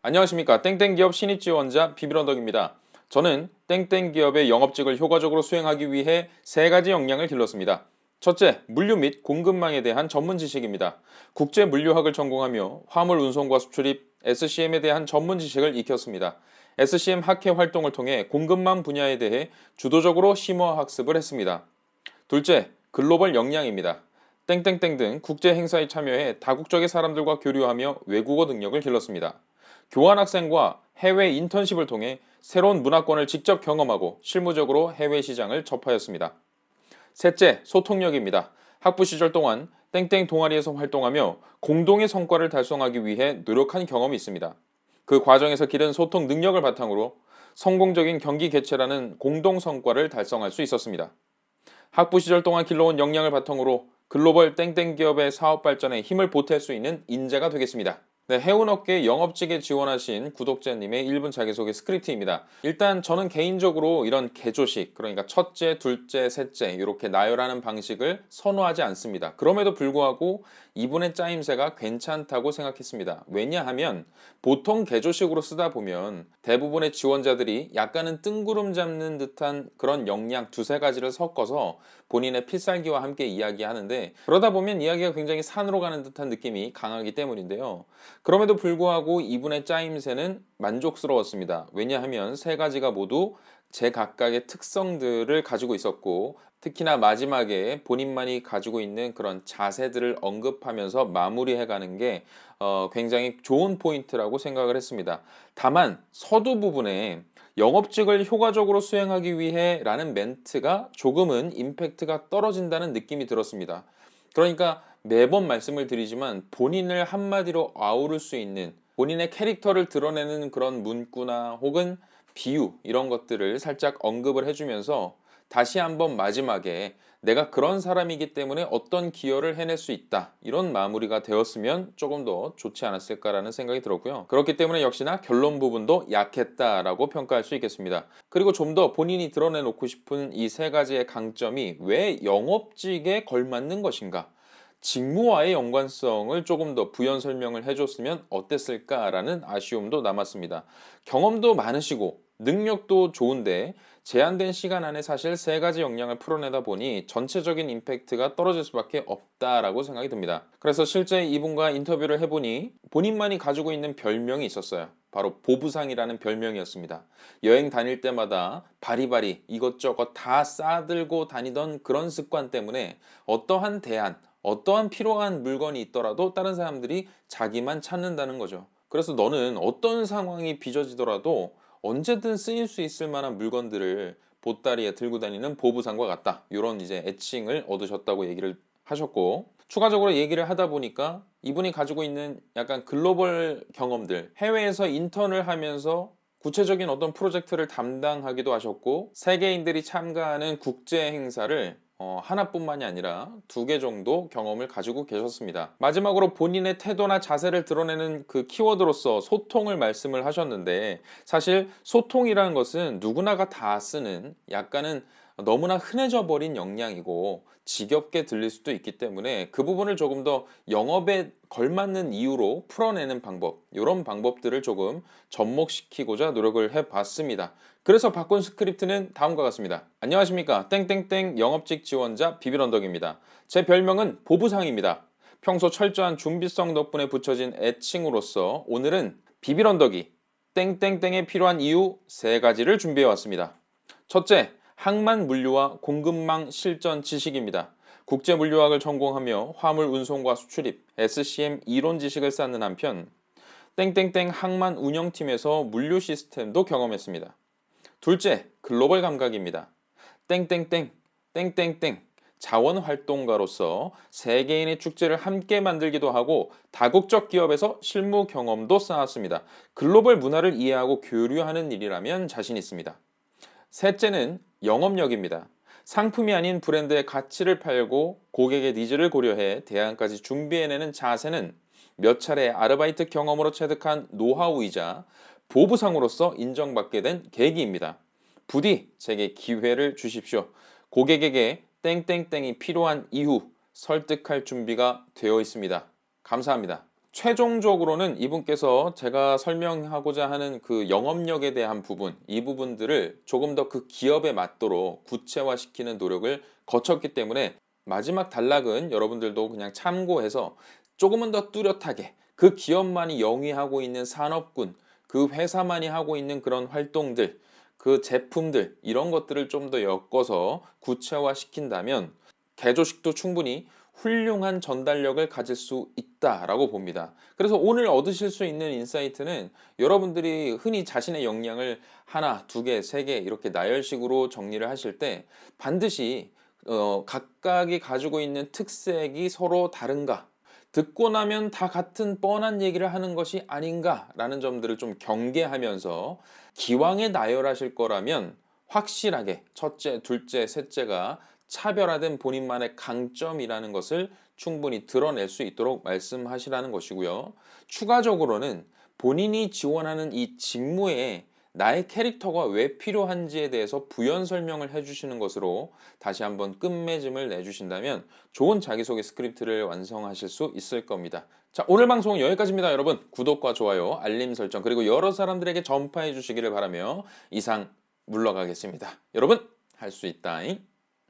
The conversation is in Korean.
안녕하십니까. 땡땡기업 신입지원자 비비런덕입니다. 저는 땡땡기업의 영업직을 효과적으로 수행하기 위해 세 가지 역량을 길렀습니다. 첫째, 물류 및 공급망에 대한 전문 지식입니다. 국제 물류학을 전공하며 화물 운송과 수출입, SCM에 대한 전문 지식을 익혔습니다. SCM 학회 활동을 통해 공급망 분야에 대해 주도적으로 심화 학습을 했습니다. 둘째, 글로벌 역량입니다. 땡땡땡 등 국제 행사에 참여해 다국적의 사람들과 교류하며 외국어 능력을 길렀습니다. 교환학생과 해외 인턴십을 통해 새로운 문화권을 직접 경험하고 실무적으로 해외 시장을 접하였습니다. 셋째, 소통력입니다. 학부 시절 동안 땡땡 동아리에서 활동하며 공동의 성과를 달성하기 위해 노력한 경험이 있습니다. 그 과정에서 기른 소통 능력을 바탕으로 성공적인 경기 개최라는 공동 성과를 달성할 수 있었습니다. 학부 시절 동안 길러온 역량을 바탕으로 글로벌 땡땡 기업의 사업 발전에 힘을 보탤 수 있는 인재가 되겠습니다. 네, 해운업계 영업직에 지원하신 구독자님의 1분 자기소개 스크립트입니다. 일단 저는 개인적으로 이런 개조식, 그러니까 첫째, 둘째, 셋째 이렇게 나열하는 방식을 선호하지 않습니다. 그럼에도 불구하고 이분의 짜임새가 괜찮다고 생각했습니다. 왜냐하면 보통 개조식으로 쓰다 보면 대부분의 지원자들이 약간은 뜬구름 잡는 듯한 그런 역량 두세 가지를 섞어서 본인의 필살기와 함께 이야기하는데, 그러다 보면 이야기가 굉장히 산으로 가는 듯한 느낌이 강하기 때문인데요. 그럼에도 불구하고 이분의 짜임새는 만족스러웠습니다. 왜냐하면 세 가지가 모두 제각각의 특성들을 가지고 있었고, 특히나 마지막에 본인만이 가지고 있는 그런 자세들을 언급하면서 마무리해가는 게 굉장히 좋은 포인트라고 생각을 했습니다. 다만 서두 부분에 영업직을 효과적으로 수행하기 위해 라는 멘트가 조금은 임팩트가 떨어진다는 느낌이 들었습니다. 그러니까 매번 말씀을 드리지만 본인을 한마디로 아우를 수 있는, 본인의 캐릭터를 드러내는 그런 문구나 혹은 비유 이런 것들을 살짝 언급을 해주면서 다시 한번 마지막에 내가 그런 사람이기 때문에 어떤 기여를 해낼 수 있다, 이런 마무리가 되었으면 조금 더 좋지 않았을까라는 생각이 들었고요. 그렇기 때문에 역시나 결론 부분도 약했다라고 평가할 수 있겠습니다. 그리고 좀 더 본인이 드러내놓고 싶은 이 세 가지의 강점이 왜 영업직에 걸맞는 것인가, 직무와의 연관성을 조금 더 부연 설명을 해줬으면 어땠을까라는 아쉬움도 남았습니다. 경험도 많으시고 능력도 좋은데 제한된 시간 안에 사실 세 가지 역량을 풀어내다 보니 전체적인 임팩트가 떨어질 수밖에 없다라고 생각이 듭니다. 그래서 실제 이분과 인터뷰를 해보니 본인만이 가지고 있는 별명이 있었어요. 바로 보부상이라는 별명이었습니다. 여행 다닐 때마다 바리바리 이것저것 다 싸들고 다니던 그런 습관 때문에 어떠한 대안, 어떠한 필요한 물건이 있더라도 다른 사람들이 자기만 찾는다는 거죠. 그래서 너는 어떤 상황이 빚어지더라도 언제든 쓰일 수 있을 만한 물건들을 보따리에 들고 다니는 보부상과 같다, 이런 이제 애칭을 얻으셨다고 얘기를 하셨고, 추가적으로 얘기를 하다 보니까 이분이 가지고 있는 약간 글로벌 경험들, 해외에서 인턴을 하면서 구체적인 어떤 프로젝트를 담당하기도 하셨고, 세계인들이 참가하는 국제 행사를 하나뿐만이 아니라 두 개 정도 경험을 가지고 계셨습니다. 마지막으로 본인의 태도나 자세를 드러내는 그 키워드로서 소통을 말씀을 하셨는데, 사실 소통이라는 것은 누구나가 다 쓰는 약간은 너무나 흔해져 버린 역량이고 지겹게 들릴 수도 있기 때문에 그 부분을 조금 더 영업에 걸맞는 이유로 풀어내는 방법, 이런 방법들을 조금 접목시키고자 노력을 해봤습니다. 그래서 바꾼 스크립트는 다음과 같습니다. 안녕하십니까, 땡땡땡 영업직 지원자 비비런덕입니다. 제 별명은 보부상입니다. 평소 철저한 준비성 덕분에 붙여진 애칭으로서 오늘은 비비런덕이 땡땡땡에 필요한 이유 세 가지를 준비해 왔습니다. 첫째, 항만 물류와 공급망 실전 지식입니다. 국제 물류학을 전공하며 화물 운송과 수출입, SCM 이론 지식을 쌓는 한편 땡땡땡 항만 운영팀에서 물류 시스템도 경험했습니다. 둘째, 글로벌 감각입니다. 땡땡땡, 땡땡땡 자원활동가로서 세계인의 축제를 함께 만들기도 하고 다국적 기업에서 실무 경험도 쌓았습니다. 글로벌 문화를 이해하고 교류하는 일이라면 자신 있습니다. 셋째는 영업력입니다. 상품이 아닌 브랜드의 가치를 팔고 고객의 니즈를 고려해 대안까지 준비해내는 자세는 몇 차례 아르바이트 경험으로 체득한 노하우이자 보부상으로서 인정받게 된 계기입니다. 부디 제게 기회를 주십시오. 고객에게 땡땡땡이 필요한 이후 설득할 준비가 되어 있습니다. 감사합니다. 최종적으로는 이분께서 제가 설명하고자 하는 그 영업력에 대한 부분, 이 부분들을 조금 더 그 기업에 맞도록 구체화시키는 노력을 거쳤기 때문에 마지막 단락은 여러분들도 그냥 참고해서 조금은 더 뚜렷하게 그 기업만이 영위하고 있는 산업군, 그 회사만이 하고 있는 그런 활동들, 그 제품들 이런 것들을 좀 더 엮어서 구체화시킨다면 개조식도 충분히 훌륭한 전달력을 가질 수 있다라고 봅니다. 그래서 오늘 얻으실 수 있는 인사이트는 여러분들이 흔히 자신의 역량을 하나, 두 개, 세 개 이렇게 나열식으로 정리를 하실 때 반드시 각각이 가지고 있는 특색이 서로 다른가? 듣고 나면 다 같은 뻔한 얘기를 하는 것이 아닌가라는 점들을 좀 경계하면서 기왕에 나열하실 거라면 확실하게 첫째, 둘째, 셋째가 차별화된 본인만의 강점이라는 것을 충분히 드러낼 수 있도록 말씀하시라는 것이고요. 추가적으로는 본인이 지원하는 이 직무에 나의 캐릭터가 왜 필요한지에 대해서 부연 설명을 해주시는 것으로 다시 한번 끝맺음을 내주신다면 좋은 자기소개 스크립트를 완성하실 수 있을 겁니다. 자, 오늘 방송은 여기까지입니다. 여러분 구독과 좋아요, 알림 설정 그리고 여러 사람들에게 전파해 주시기를 바라며 이상 물러가겠습니다. 여러분 할 수 있다잉.